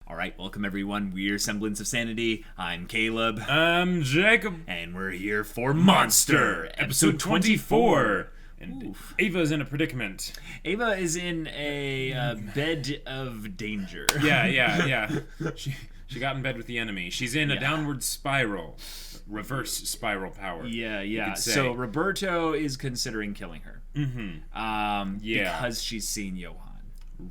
All right, welcome everyone. We're Semblance of Sanity. I'm Caleb. I'm Jacob. And we're here for Monster, episode 24. And Ava's in a predicament. Ava is in a bed of danger. Yeah. She got in bed with the enemy. She's in a downward spiral. Reverse spiral power. Yeah. So Roberto is considering killing her. Because she's seen Johan.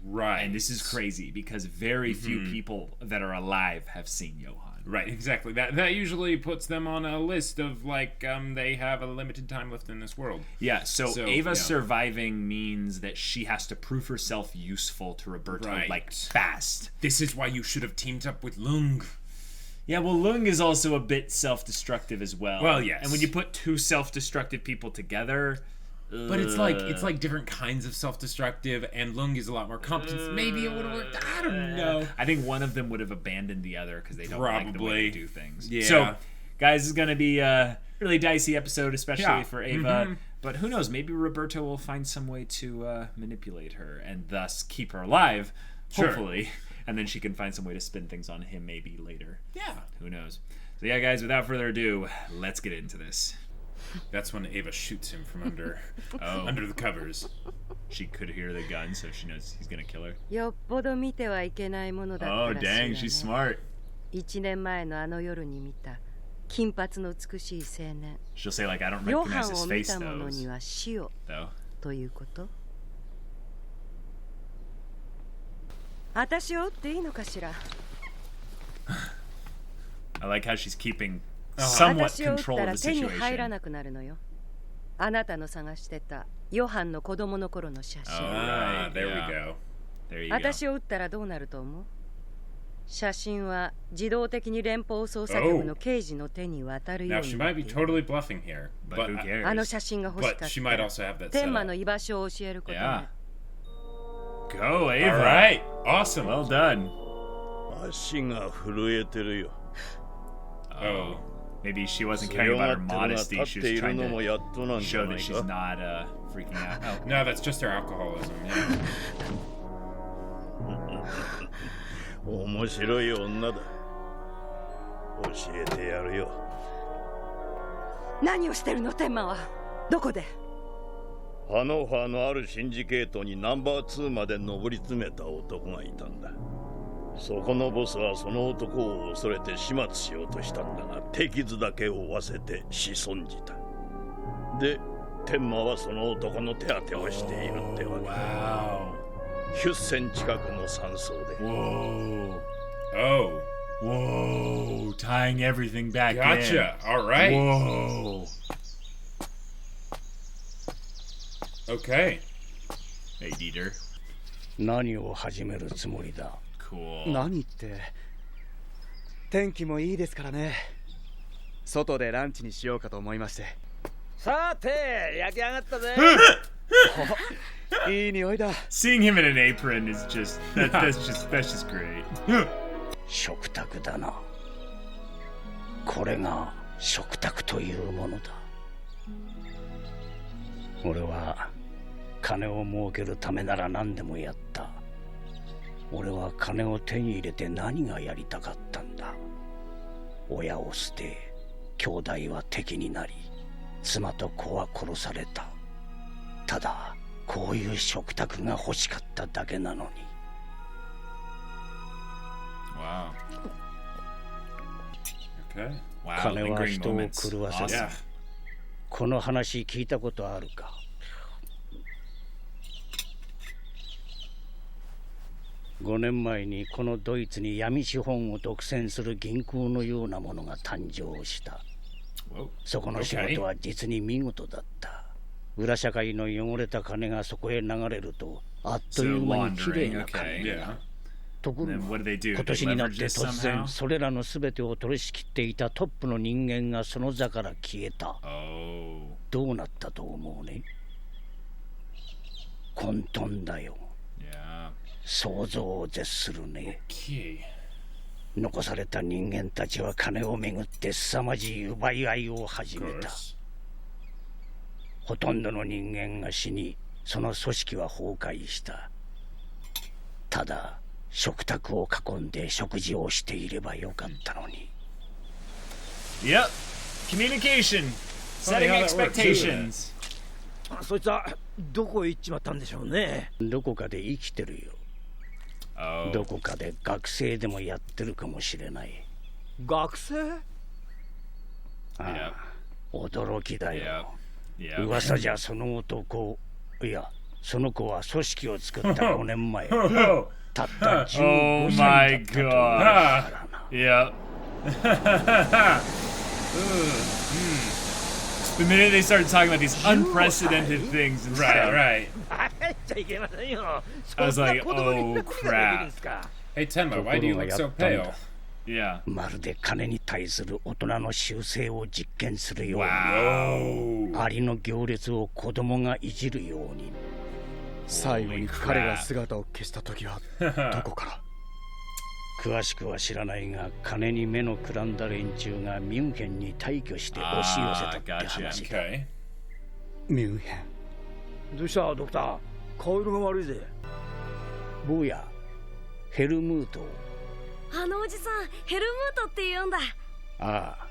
Right. And this is crazy because very few people that are alive have seen Johan. Right, exactly. That usually puts them on a list of, they have a limited time left in this world. Yeah, so Ava surviving means that she has to prove herself useful to Roberto, fast. This is why you should have teamed up with Lung. Yeah, well, Lung is also a bit self-destructive as well. Well, yes. And when you put two self-destructive people together... But it's like different kinds of self-destructive, and Lung is a lot more competent. Maybe it would have worked. I don't know. I think one of them would have abandoned the other because they don't like the way they do things. Yeah. So, guys, this is going to be a really dicey episode, especially for Ava. But who knows? Maybe Roberto will find some way to manipulate her and thus keep her alive, hopefully. And then she can find some way to spin things on him maybe later. Yeah. Who knows? So, yeah, guys, without further ado, let's get into this. That's when Ava shoots him from under the covers. She could hear the gun, so she knows he's gonna kill her. Oh, dang, she's smart. She'll say, I don't recognize his face, though. I like how she's keeping somewhat control of the situation. Oh, right, there we go. There you go. 写真は自動的に連邦捜査局の刑事の手に渡るよう Now に she might be totally bluffing here, but who cares? あの写真が欲しかったら she might also have that 天馬の居場所を教えることね Go, Ava. All right, awesome. Well done. 足が震えてるよ Oh, maybe she wasn't caring about her modesty. She was trying to show that she's not freaking out. Oh. No, that's just her alcoholism. Yeah. 面白い女だ教えてやるよ何をしてるの天馬はどこでハノーファーのあるシンジケートにナンバー2まで上り詰めた男がいたんだそこのボスはその男を恐れて始末しようとしたんだが手傷だけを負わせて仕損じたで天馬はその男の手当てをしているってわけ10銭近くの山荘で Whoa, tying everything back Gotcha. All right. Whoa. Okay. Hey, Dieter. 何を始めるつもりだ Cool. 何って天気もいいですからね外でランチにしようかと思いましてさて焼き上がったぜいい匂いだ Seeing him in an apron is just that's just great. 食卓だなこれが食卓というものだ俺は金を儲けるためなら何でもやった俺は金を手に入れて何がやりたかったんだ親を捨て兄弟は敵になり妻と子は殺されたただこういう食卓が欲しかっただけなのに Wow. Okay. Wow. 金は Lingering 人を moments. 狂わせる Awesome. この話聞いたことあるか5年前にこのドイツに闇資本を独占する銀行のようなものが誕生したそこの仕事は実に見事だった裏社会の汚れた金がそこへ流れるとあっという間にきれいな金になるところが今年になって突然それらの全てを取り仕切っていたトップの人間がその座から消えたどうなったと思うね混沌だよ想像を絶するね残された人間たちは金をめぐって凄まじい奪い合いを始めたほとんどの人間が死にその組織は崩壊したただ食卓を囲んで食事をしていればよかったのに。Yep. Communication. Setting expectations. そいつはどこへ行っちまったんでしょうね。どこかで生きてるよ。どこかで学生でもやってるかもしれない。学生？ああ、驚きだよ。Yeah. 噂じゃその男、いや、その子は組織を作った5年前。たった15歳だったというからな。Yeah. The minute they started talking about these unprecedented things and stuff, Right. ちゃいけませんよ。 I was like, oh crap. Hey Tenma, why do you look so pale? Yeah. まるで金に対する大人の習性を実験するように、 Wow. アリの行列を子供がいじるように。最後に彼が姿を消した時はどこから？詳しくは知らないが、金に目のくらんだ連中がミュンヘンに大挙して押し寄せたって話だ。 Okay. ミュンヘン。どうしたドクター？顔色が悪いぜ。坊や、ヘルムート。あのおじさん、ヘルムートって言うんだ。ああ、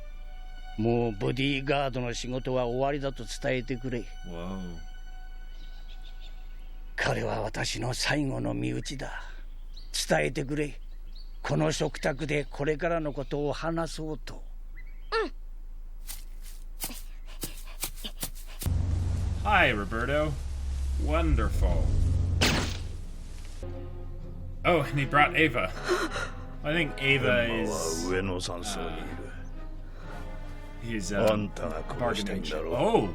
もうボディーガードの仕事は終わりだと伝えてくれ。Whoa. 彼は私の最後の身内だ。伝えてくれ。この食卓でこれからのことを話そうと。Hi, Roberto. Wonderful. Oh, and he brought Ava. I think Ava 天馬 is は上の山荘にいる。 he's あんたが殺したい bargaining んだろう。 Oh,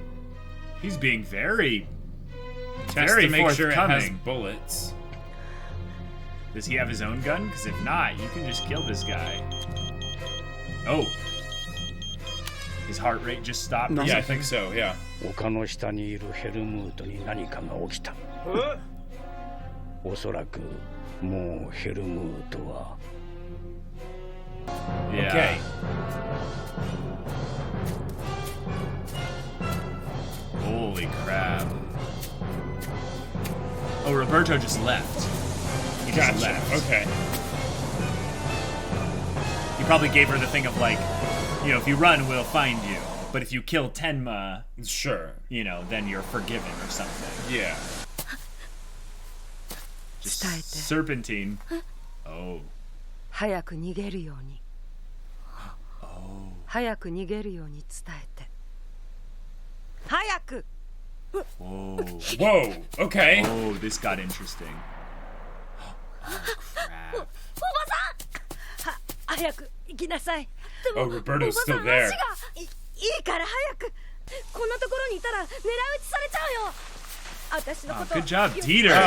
he's being very Test very to make sure it has forthcoming. bullets. Does he have his own gun? Because if not, you can just kill this guy. Oh. His heart rate just stopped. Yeah, I think so, yeah. 丘の下にいるヘルムートに何かが起きた。おそらくもうヘルムートは。Yeah. Okay. Holy crap. Oh, Roberto just left. He just Gotcha. left. Okay. He probably gave her the thing of like, you know, if you run, we'll find you. But if you kill Tenma, Sure. you know, then you're forgiven or something. Yeah. Just 伝えて。 serpentine. Oh. 早く逃げるように。早く逃げるように伝えて。早く。 Whoa. Whoa. Okay. Oh, this got interesting. Oh, crap. 早く行きなさい。 Oh, Roberto's still there. いいから早く。こんなところにいたら狙い撃ちされちゃうよ。私の Oh, こと good job, よく Dieter. ダ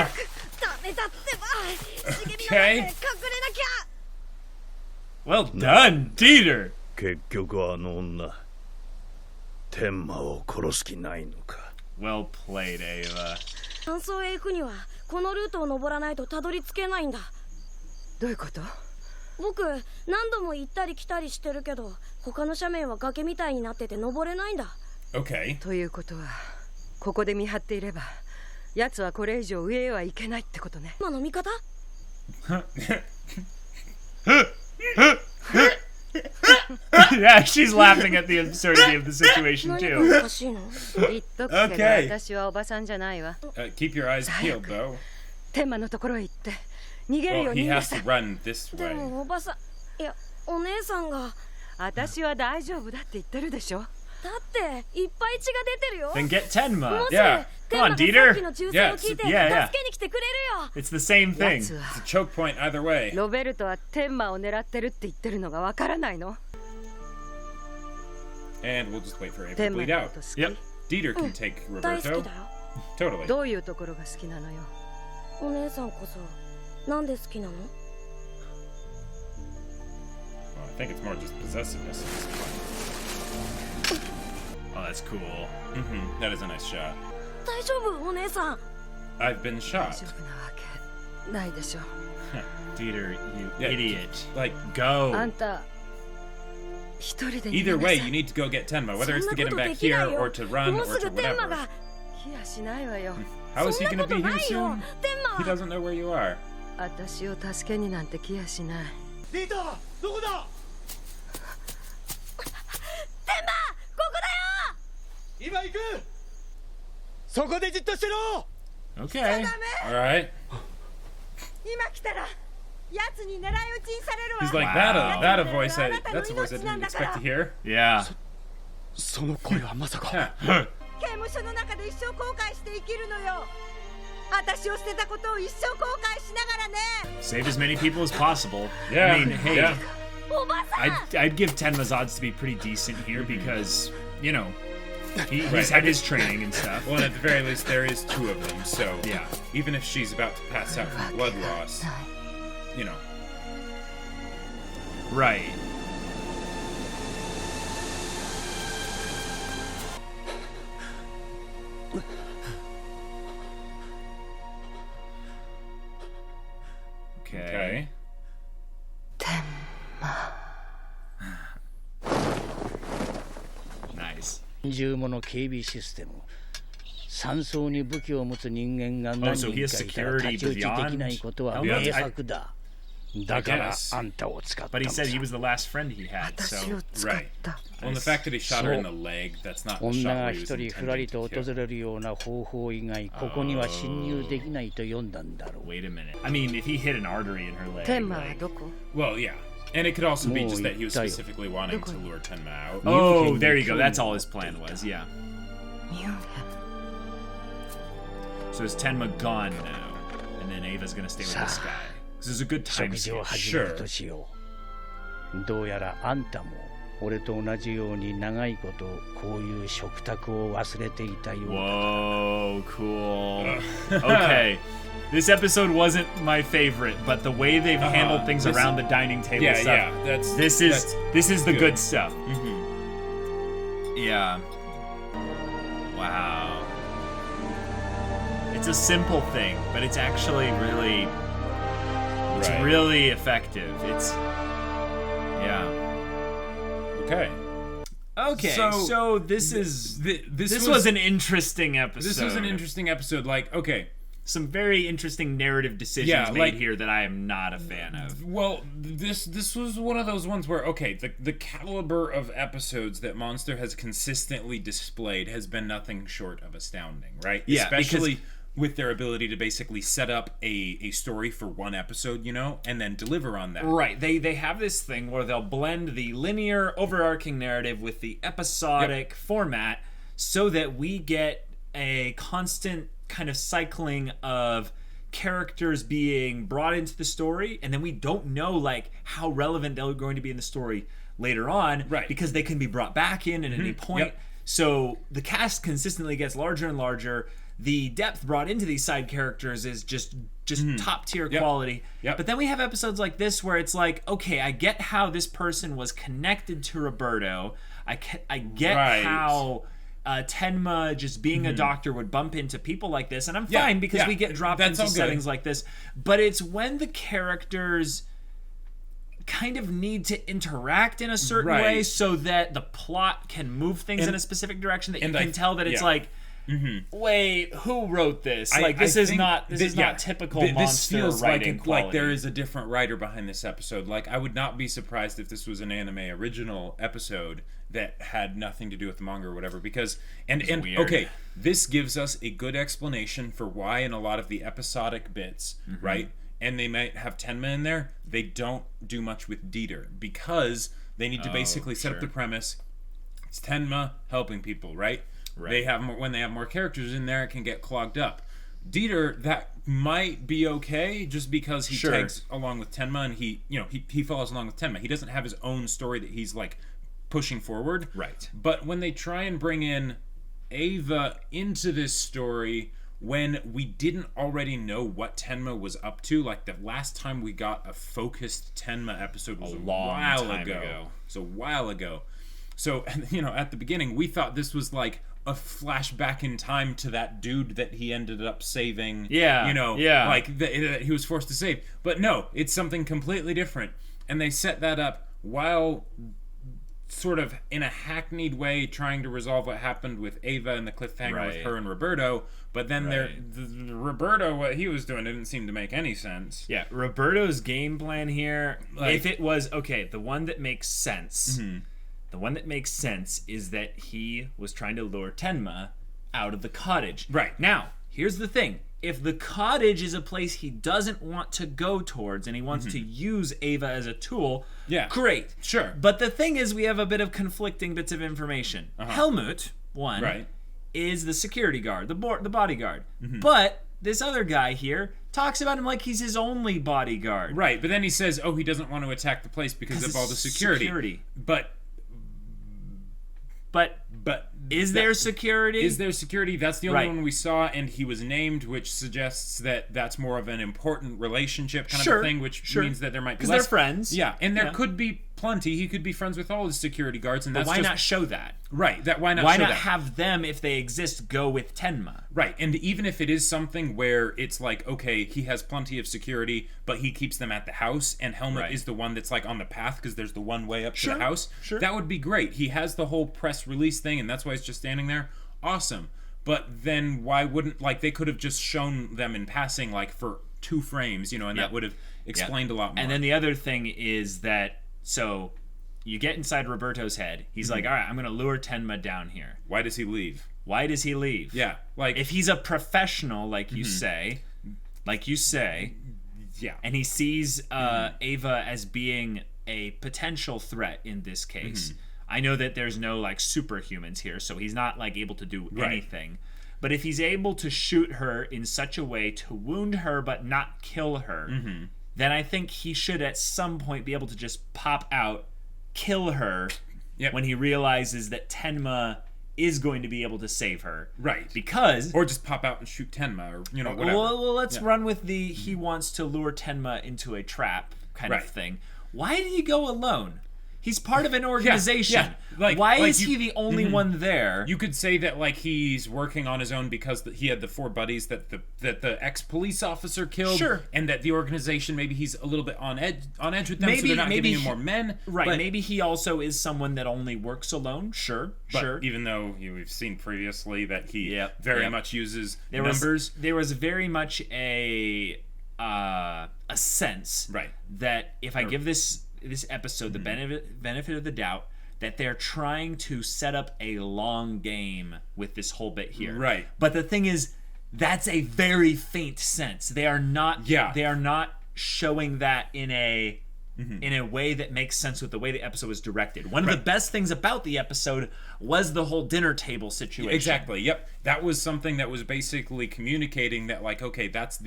メだってば。茂みの中で隠れなきゃ。 Well done, Dieter. 結局あの女、天馬を殺す気ないのか。 Well played, Ava. 山荘へ行くにはこのルートを登らないとたどり着けないんだ。どういうこと？僕何度も行ったり来たりしてるけど、他の斜面は崖みたいになってて登れないんだ。 Okay. ということは、ここで見張っていれば、奴はこれ以上上へは行けないってことね。今の味方？ Yeah, she's laughing at the absurdity of the situation 何が too. おかしいの？言っとくけど、 Okay. 私はおばさんじゃないわ。 Keep your eyes peeled, though. 天馬のところへ行って逃げるよ Well, うに he 言いな has さ to い。 run this で way. もおばさん、いやお姉さんが。私は大丈夫だって言ってるでしょ。だっていっぱい血が出てるよ。 Then get も Tenma. うすぐ Yeah. 天馬 Come on, がさ Dieter. っきの銃声を聞いて Yeah, yeah. 助けに来てくれるよ。 It's the same thing. 奴は It's a choke point either way. ロベルトは天馬を狙ってるって言ってるのがわからないの。 And we'll just wait for Ava to 天馬 bleed の out. こと好き？ Yep. Dieter can take 大好き Roberto. だよ。 Totally. どういうところが好きなのよ。お姉さんこそなんで好きなの？ Well, I think it's more just possessiveness at this point. Oh, that's cool. That is a nice shot. 大丈夫お姉さん。 I've been 大 shot. 丈夫なわけないでしょ。 Dieter, you Yeah. idiot. Like, あ Go. んた一人で逃げ either なさ way, い。 you need to go get Tenma, そ whether ん it's な to こ get him と back できな here いよ。 or to run もう or す to ぐ天馬 whatever. が。来やしないわよ。 How is そ he んな gonna こ be と here ないよ soon?。天馬 He は。 doesn't know where you are. 私を助けになんて来やしない。リータどこだ？天馬、ここだよ。今行く。そこでじっとしてろ。 Okay. All right. 今来たら奴に狙い撃ちにされるわ。 He's like Wow. that's a voice I didn't expect to hear. Yeah. その声はまさか。 Yeah. 刑務所の中で一生後悔して生きるのよ。私を捨てたことを一生後悔しながらね。 Save as many people as possible. Yeah. I mean, hey, Yeah. おばさん。 I'd give Tenma's odds to be pretty decent here because, you know, he's Right. had his training and stuff. Well, at the very least, there is two of them. So Yeah. even if she's about to pass out from blood loss, you know. Right. Okay. Nice. 重もの警備システム。山荘に武器を持つ人間が何人かいたら太刀打ちできないことは明白だ。だからあんたを使った But の he さ。 said he was the last friend he had, 私 so を使った。 Well, and the fact that he shot her in the leg, that's not the 女 shot が where he 一 was 人ふらり intending と to 訪 kill. れるような方法以外、ここには侵入できないと読んだんだろう。 wait a minute. I mean, if he hit an artery in her leg, 天馬は like... どこ？ Well, yeah. And it could also be just Muy that he was tayo. specifically wanting to lure Tenma out. Oh, there you go. That's all his plan was, yeah. ミュンヘン。 So is Tenma gone now? And then Ava's gonna stay with this guy. This is a good time 食事を skip. 始めるとしよう。どうやらあんたも俺と同じように長いことこういう食卓を忘れていたようだ。 Whoa, cool. Okay. This episode wasn't my favorite, but the way they've handled things This- around the dining table Yeah, stuff. yeah. That's This is the good stuff. Mm-hmm. Yeah. Wow. It's a simple thing, but it's actually really it's Right. really effective. It's yeah. Okay. Okay. So, So this is This was an interesting episode. This was an interesting episode. Like, okay. Some very interesting narrative decisions Yeah, made like- here that I am not a fan of. Well, this was one of those ones where, okay, the caliber of episodes that Monster has consistently displayed has been nothing short of astounding, right? Yeah, Especially with their ability to basically set up a story for one episode, you know, and then deliver on that. Right. They have this thing where they'll blend the linear overarching narrative with the episodic format so that we get a constant kind of cycling of characters being brought into the story, and then we don't know like how relevant they're going to be in the story later on, Right. because they can be brought back in at any point. Yep. So the cast consistently gets larger and larger. The depth brought into these side characters is just top tier quality. Yep. But then we have episodes like this where it's like, okay, I get how this person was connected to Roberto. I get Right. how Tenma just being a doctor would bump into people like this, and I'm Yeah, fine because yeah, we get dropped that's into all good. settings like this. But it's when the characters kind of need to interact in a certain Right. way so that the plot can move things And- in a specific direction that you and can I- tell that it's yeah. like, wait, who wrote this? I This is think not yeah, typical this monster feels writing like there quality. is a different writer behind this episode. Like, I would not be surprised if this was an anime original episode that had nothing to do with the manga or whatever, because and weird. okay, this gives us a good explanation for why in a lot of the episodic bits, right? And they might have Tenma in there, they don't do much with Dieter because they need to basically set up the premise. It's Tenma helping people, right? They have more, when they have more characters in there, it can get clogged up. Dieter, that might be okay just because he tags along with Tenma, and he follows along with Tenma. He doesn't have his own story that he's like pushing forward. Right. But when they try and bring in Ava into this story when we didn't already know what Tenma was up to, like the last time we got a focused Tenma episode was a while ago. It's a while ago. So, at the beginning, we thought this was like a flashback in time to that dude that he ended up saving. Yeah. Like that he was forced to save. But no, it's something completely different. And they set that up while sort of in a hackneyed way trying to resolve what happened with Ava and the cliffhanger with her and Roberto, but then Roberto, what he was doing didn't seem to make any sense. Yeah, Roberto's game plan here, if it was, the one that makes sense, the one that makes sense is that he was trying to lure Tenma out of the cottage. Right. Now, here's the thing. If the cottage is a place he doesn't want to go towards and he wants to use Ava as a tool, great. Sure. But the thing is, we have a bit of conflicting bits of information. Helmut, is the security guard, the bodyguard. But this other guy here talks about him like he's his only bodyguard. Right, but then he says, he doesn't want to attack the place because of all the security. But is there security? Is there security? That's the only one we saw, and he was named, which suggests that that's more of an important relationship kind of a thing, which means that there might be less. Because they're friends. Yeah, and there could be plenty. He could be friends with all his security guards, and but that's why not show that? Right. Why not have them, if they exist, go with Tenma? Right, and even if it is something where it's like, okay, he has plenty of security, but he keeps them at the house, and Helmut is the one that's like on the path because there's the one way up to the house. Sure. That would be great. He has the whole press release thing, and that's why he's just standing there. Awesome. But then why wouldn't, they could have just shown them in passing, for 2 frames, and that would have explained a lot more. And then the other thing is that, so you get inside Roberto's head. He's like, all right, I'm going to lure Tenma down here. Why does he leave? Yeah. If he's a professional, like you say, and he sees Ava as being a potential threat in this case. I know that there's no superhumans here, so he's not able to do anything. But if he's able to shoot her in such a way to wound her but not kill her, then I think he should at some point be able to just pop out, kill her when he realizes that Tenma is going to be able to save her. Right. Because... Or just pop out and shoot Tenma, or, whatever. Well, let's run with the he wants to lure Tenma into a trap kind of thing. Why did he go alone? He's part of an organization. Why is he the only one there? You could say that he's working on his own because he had the 4 buddies that the ex-police officer killed. Sure. And that the organization, maybe he's a little bit on edge with them, so they're not giving him more men. Right. But maybe he also is someone that only works alone. Sure. Even though we've seen previously that he very much uses numbers. There was very much a sense that if I give this episode the benefit of the doubt, that they're trying to set up a long game with this whole bit here. Right. But the thing is, that's a very faint sense. They are not showing that in a way that makes sense with the way the episode was directed. One of the best things about the episode was the whole dinner table situation. Exactly. Yep. That was something that was basically communicating that that's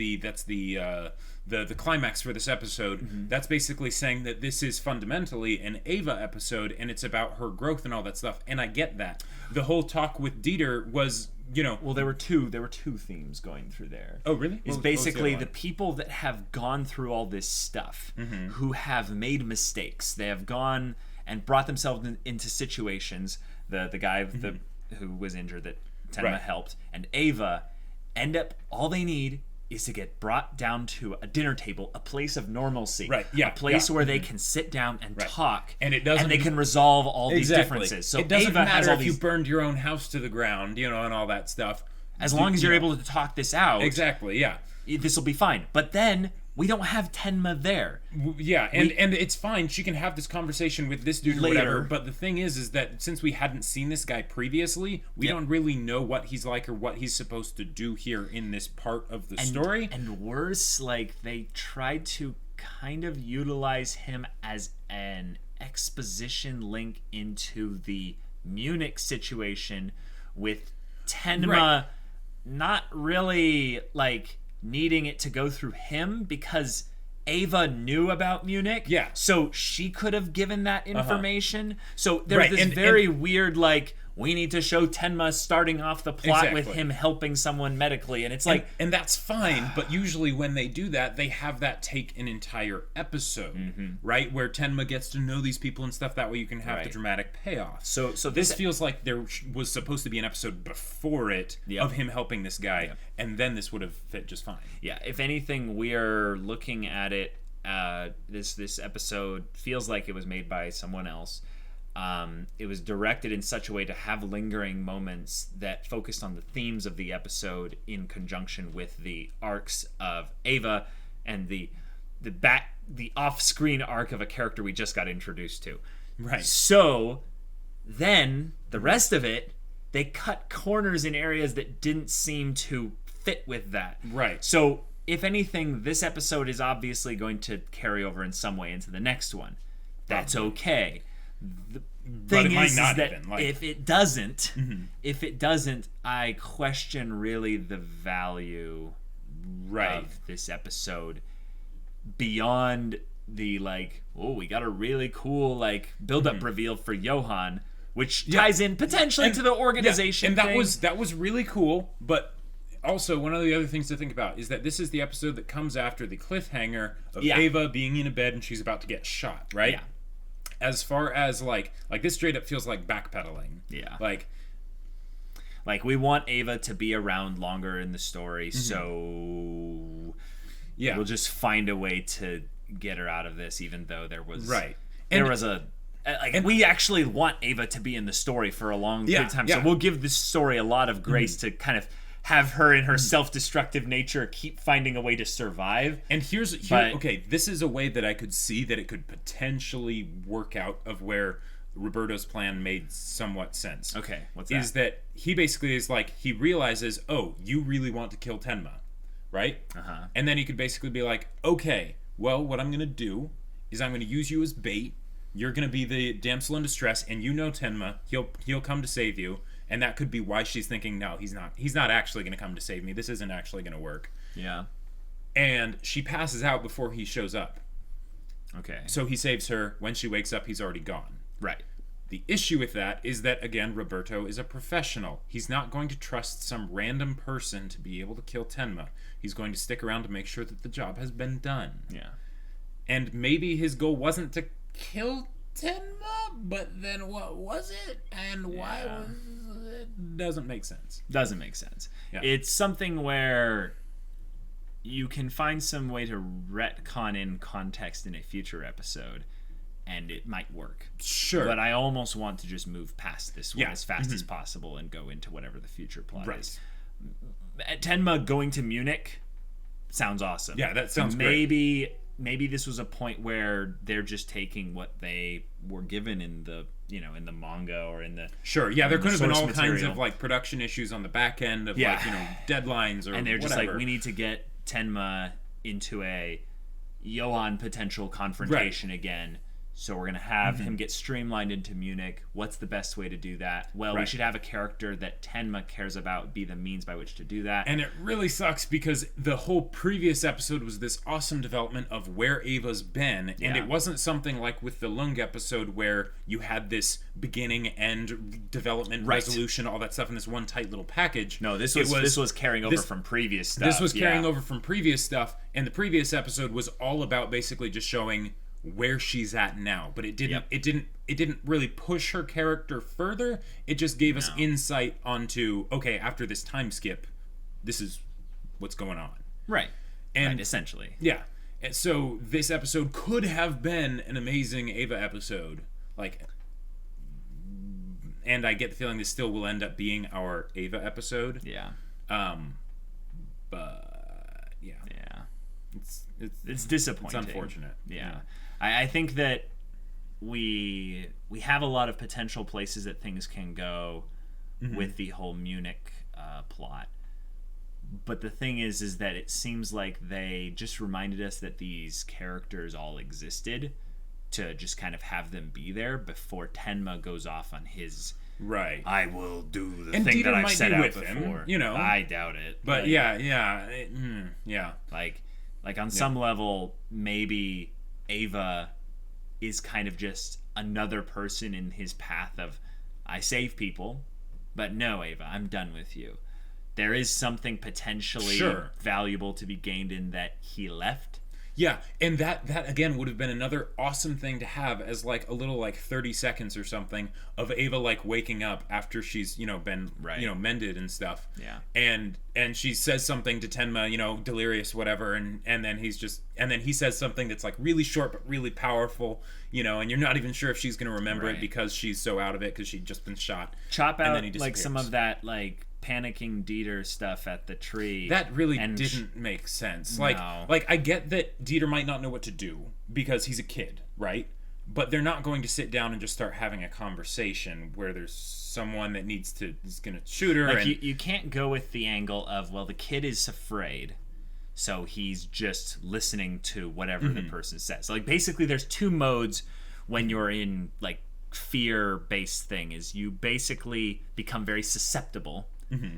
the climax for this episode. That's basically saying that this is fundamentally an Ava episode, and it's about her growth and all that stuff. And I get that. The whole talk with Dieter was, well, there were two themes going through there. Oh, really? It's basically the people that have gone through all this stuff, who have made mistakes. They have gone and brought themselves into situations. The guy who was injured that Tenma helped, and Ava all they need is to get brought down to a dinner table, a place of normalcy. Right, yeah. A place where they can sit down and talk. And it doesn't... And they can resolve all these differences. So it doesn't Ava matter if you burned your own house to the ground, and all that stuff. As long as you're able to talk this out. Exactly, yeah. This will be fine. But then... we don't have Tenma there. Yeah, and it's fine. She can have this conversation with this dude or whatever. But the thing is that since we hadn't seen this guy previously, we don't really know what he's like or what he's supposed to do here in this part of the story. And worse, they tried to kind of utilize him as an exposition link into the Munich situation with Tenma not really, needing it to go through him because Ava knew about Munich. Yeah. So she could have given that information. So there's this very weird, we need to show Tenma starting off the plot with him helping someone medically. And it's and that's fine, but usually when they do that, they have that take an entire episode, right? Where Tenma gets to know these people and stuff. That way you can have the dramatic payoff. So this feels like there was supposed to be an episode before it of him helping this guy, and then this would have fit just fine. Yeah, if anything, we are looking at it, this episode feels like it was made by someone else. It was directed in such a way to have lingering moments that focused on the themes of the episode in conjunction with the arcs of Ava and the off-screen arc of a character we just got introduced to. Right. So then the rest of it, they cut corners in areas that didn't seem to fit with that. Right. So if anything, this episode is obviously going to carry over in some way into the next one. That's okay. The thing is that if it doesn't, I question really the value of this episode beyond the we got a really cool build-up reveal for Johan, which ties in potentially to the organization and thing. that was really cool, but also one of the other things to think about is that this is the episode that comes after the cliffhanger of Ava being in a bed and she's about to get shot, right? Yeah. As far as like this straight up feels like backpedaling. Yeah. Like we want Ava to be around longer in the story, so we'll just find a way to get her out of this, even though there was we actually want Ava to be in the story for a long period of time. So we'll give this story a lot of grace to kind of have her in her self-destructive nature keep finding a way to survive. And this is a way that I could see that it could potentially work out of where Roberto's plan made somewhat sense. Okay, what's that? Is that he basically is he realizes, oh, you really want to kill Tenma, right? Uh-huh. And then he could basically be like, okay, well, what I'm going to do is I'm going to use you as bait. You're going to be the damsel in distress, and you know Tenma. He'll come to save you. And that could be why she's thinking, no, he's not actually going to come to save me. This isn't actually going to work. Yeah. And she passes out before he shows up. Okay. So he saves her. When she wakes up, he's already gone. Right. The issue with that is that, again, Roberto is a professional. He's not going to trust some random person to be able to kill Tenma. He's going to stick around to make sure that the job has been done. Yeah. And maybe his goal wasn't to kill Tenma, but then what was it? And why was it? Doesn't make sense. Doesn't make sense. Yeah. It's something where you can find some way to retcon in context in a future episode, and it might work. Sure. But I almost want to just move past this one as fast as possible and go into whatever the future plot is. Tenma going to Munich sounds awesome. Yeah, that sounds great. Maybe this was a point where they're just taking what they were given in the in the manga or in the there could have been all material. kinds of production issues on the back end of deadlines or and they're whatever. just we need to get Tenma into a Johan potential confrontation again. So we're going to have him get streamlined into Munich. What's the best way to do that? Well, we should have a character that Tenma cares about be the means by which to do that. And it really sucks because the whole previous episode was this awesome development of where Ava's been. And it wasn't something like with the Lung episode where you had this beginning, end, development, resolution, all that stuff in this one tight little package. No, this was carrying over from previous stuff. This was carrying over from previous stuff. And the previous episode was all about basically just showing where she's at now, but it didn't really push her character further. It just gave us insight onto, okay, after this time skip, this is what's going on, right? Essentially, and so this episode could have been an amazing Ava episode, and I get the feeling this still will end up being our Ava episode. But it's disappointing. It's unfortunate. I think that we have a lot of potential places that things can go with the whole Munich plot. But the thing is that it seems like they just reminded us that these characters all existed to just kind of have them be there before Tenma goes off on his I will do the and thing Dieter that I've might set be out with before. Him, I doubt it. But on some level, maybe Ava is kind of just another person in his path of, I save people, but no, Ava, I'm done with you. There is something potentially valuable to be gained in that he left. Yeah, and that again would have been another awesome thing to have as like a little like 30 seconds or something of Ava like waking up after she's been mended and stuff. Yeah, and she says something to Tenma, delirious whatever, and then he says something that's like really short but really powerful, and you're not even sure if she's gonna remember it because she's so out of it because she'd just been shot. Chop out like some of that like panicking Dieter stuff at the tree. That really didn't make sense. Like I get that Dieter might not know what to do because he's a kid, right? But they're not going to sit down and just start having a conversation where there's someone that is going to shoot her. Like you can't go with the angle of, well, the kid is afraid, so he's just listening to whatever the person says. So, like, basically there's two modes when you're in like fear-based thing. Is you basically become very susceptible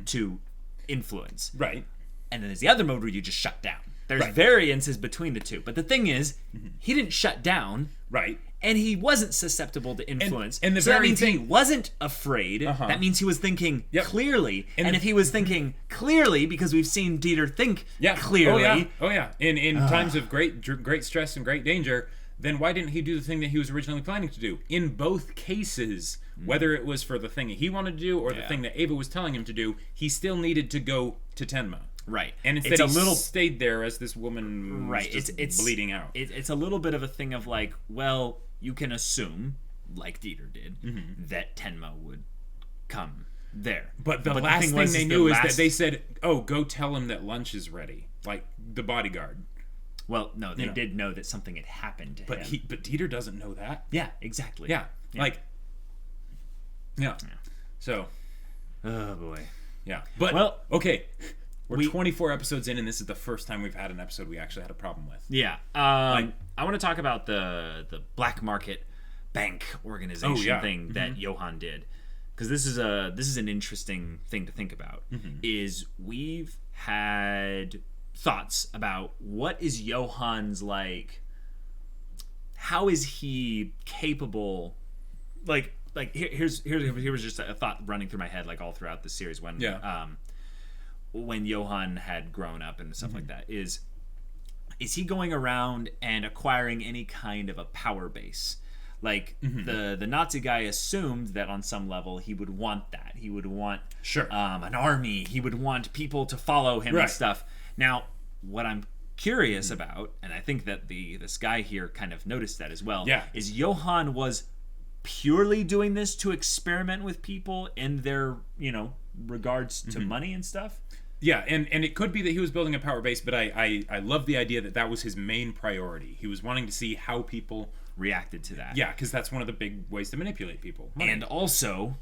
to influence. Right. And then there's the other mode where you just shut down. There's variances between the two. But the thing is, he didn't shut down. Right. And he wasn't susceptible to influence. And the so that means thing, he wasn't afraid. That means he was thinking clearly. And if he was thinking clearly, because we've seen Dieter think clearly. Oh yeah. In times of great stress and great danger, then why didn't he do the thing that he was originally planning to do? In both cases, whether it was for the thing that he wanted to do or the thing that Ava was telling him to do, he still needed to go to Tenma. Right. And instead he stayed there as this woman was just bleeding out. It's a little bit of a thing of like, well, you can assume, like Dieter did, that Tenma would come there. But the last thing they knew is that they said, oh, go tell him that lunch is ready. Like the bodyguard. Well, no, they did know that something had happened to him. But Dieter doesn't know that. Yeah, exactly. Yeah. So. Oh, boy. Yeah. But, okay. We're 24 episodes in, and this is the first time we've had an episode we actually had a problem with. Yeah. I want to talk about the black market bank organization thing that Johan did. Because this is an interesting thing to think about. Is we've had thoughts about what is Johan's like, how is he capable, like here's just a thought running through my head like all throughout the series when Johan had grown up and stuff like that, is he going around and acquiring any kind of a power base? Like the Nazi guy assumed that on some level he would want that. He would want an army. He would want people to follow him and stuff. Now, what I'm curious about, and I think that this guy here kind of noticed that as well, is Johan was purely doing this to experiment with people in their, regards to money and stuff. Yeah, and it could be that he was building a power base, but I love the idea that was his main priority. He was wanting to see how people reacted to that. Yeah, because that's one of the big ways to manipulate people. Money. And also,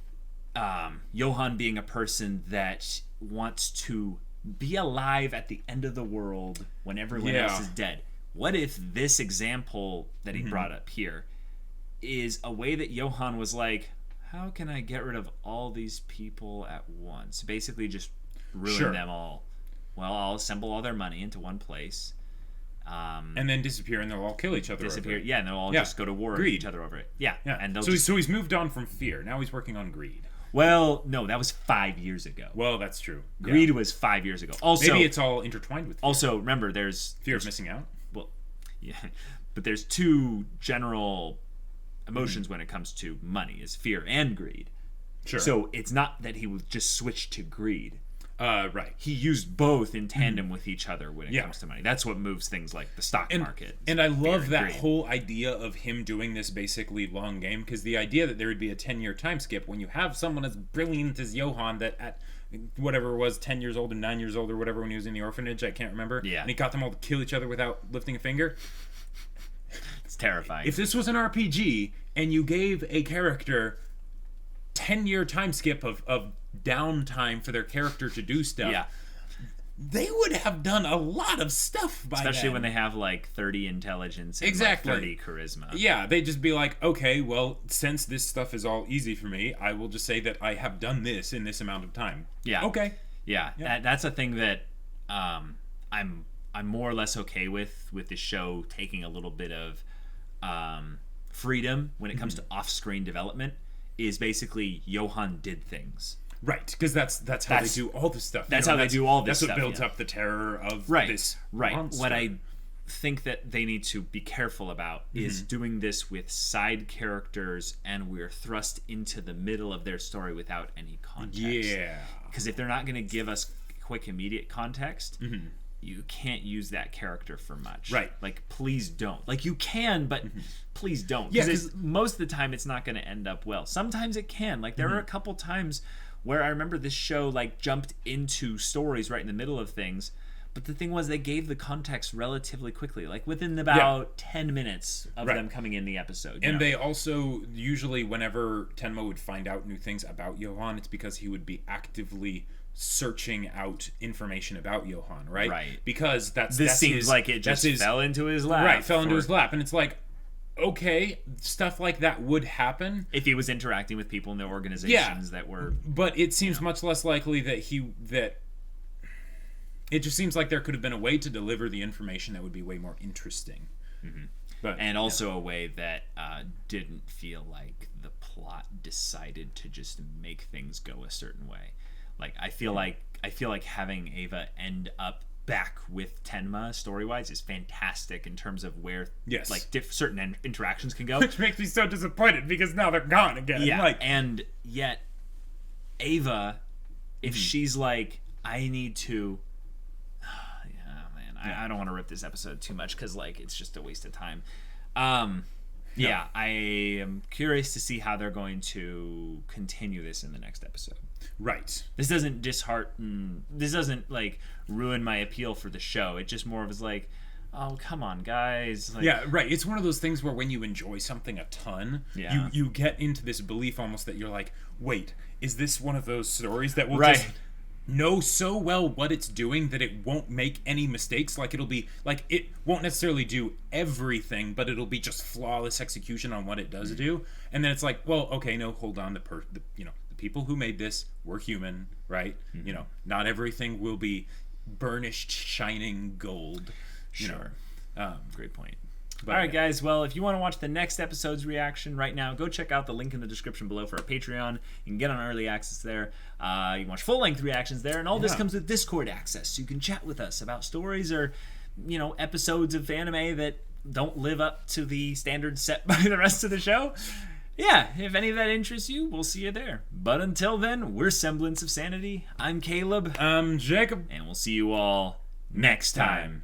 Johan being a person that wants to be alive at the end of the world when everyone else is dead. What if this example that he brought up here is a way that Johan was like, how can I get rid of all these people at once? Basically just ruin them all. Well, I'll assemble all their money into one place. And then disappear, and they'll all kill each other over it. Yeah, and they'll all just go to war with each other over it. Yeah. And so he's moved on from fear. Now he's working on greed. Well, no, that was 5 years ago. Well, that's true. Greed was 5 years ago. Also, maybe it's all intertwined with fear. Also, remember, there's of missing out. Well, yeah, but there's two general emotions when it comes to money: is fear and greed. Sure. So it's not that he would just switch to greed. Right. He used both in tandem with each other when it comes to money. That's what moves things like the stock market. And I love that whole idea of him doing this basically long game, because the idea that there would be a 10-year time skip when you have someone as brilliant as Johan that at whatever it was, 10 years old or 9 years old or whatever when he was in the orphanage, I can't remember. Yeah. And he got them all to kill each other without lifting a finger. It's terrifying. If this was an RPG and you gave a character 10-year time skip of downtime for their character to do stuff, they would have done a lot of stuff by especially then. When they have like 30 intelligence and like 30 charisma. Yeah, they'd just be like, okay, well, since this stuff is all easy for me, I will just say that I have done this in this amount of time. Yeah. Okay. Yeah. That's a thing that I'm more or less okay with the show taking a little bit of freedom when it comes to off-screen development. Is basically Johan did things. Right, because that's how they do all this stuff. That's how they do all this stuff. That's what builds up the terror of this monster. What I think that they need to be careful about is doing this with side characters and we're thrust into the middle of their story without any context. Yeah. Because if they're not going to give us quick, immediate context, you can't use that character for much. Right. Like, please don't. Like, you can, but please don't. Yeah, Because most of the time, it's not going to end up well. Sometimes it can. Like, there are a couple times where I remember this show, like, jumped into stories right in the middle of things. But the thing was, they gave the context relatively quickly, like within about 10 minutes of them coming in the episode. And they also, usually whenever Tenma would find out new things about Johan, it's because he would be actively searching out information about Johan, right? Right. Because this seems like it just fell into his lap. Right, fell into his lap. And it's like, okay, stuff like that would happen. If he was interacting with people in the organizations that were... But it seems much less likely that it just seems like there could have been a way to deliver the information that would be way more interesting. But, and also a way that didn't feel like the plot decided to just make things go a certain way. Like, I feel like having Ava end up back with Tenma story-wise is fantastic in terms of where like certain interactions can go. Which makes me so disappointed because now they're gone again. Yeah, and yet Ava, if she's like, I need to... I don't want to rip this episode too much because, like, it's just a waste of time. Yeah, I am curious to see how they're going to continue this in the next episode. Right. This doesn't dishearten... This doesn't, like, ruin my appeal for the show. It just more of is like, oh, come on, guys. Like, yeah, right. It's one of those things where when you enjoy something a ton, you get into this belief almost that you're like, wait, is this one of those stories that will just... know so well what it's doing that it won't make any mistakes? Like, it'll be like, it won't necessarily do everything, but it'll be just flawless execution on what it does do. And then it's like, well, okay, no, hold on, the people who made this were human, right? You know, not everything will be burnished shining gold. Sure. Great point. But, all right, guys. Well, if you want to watch the next episode's reaction right now, go check out the link in the description below for our Patreon. You can get on early access there. You can watch full-length reactions there, and all this comes with Discord access, so you can chat with us about stories or, you know, episodes of anime that don't live up to the standards set by the rest of the show. Yeah, if any of that interests you, we'll see you there. But until then, we're Semblance of Sanity. I'm Caleb. I'm Jacob. And we'll see you all next time.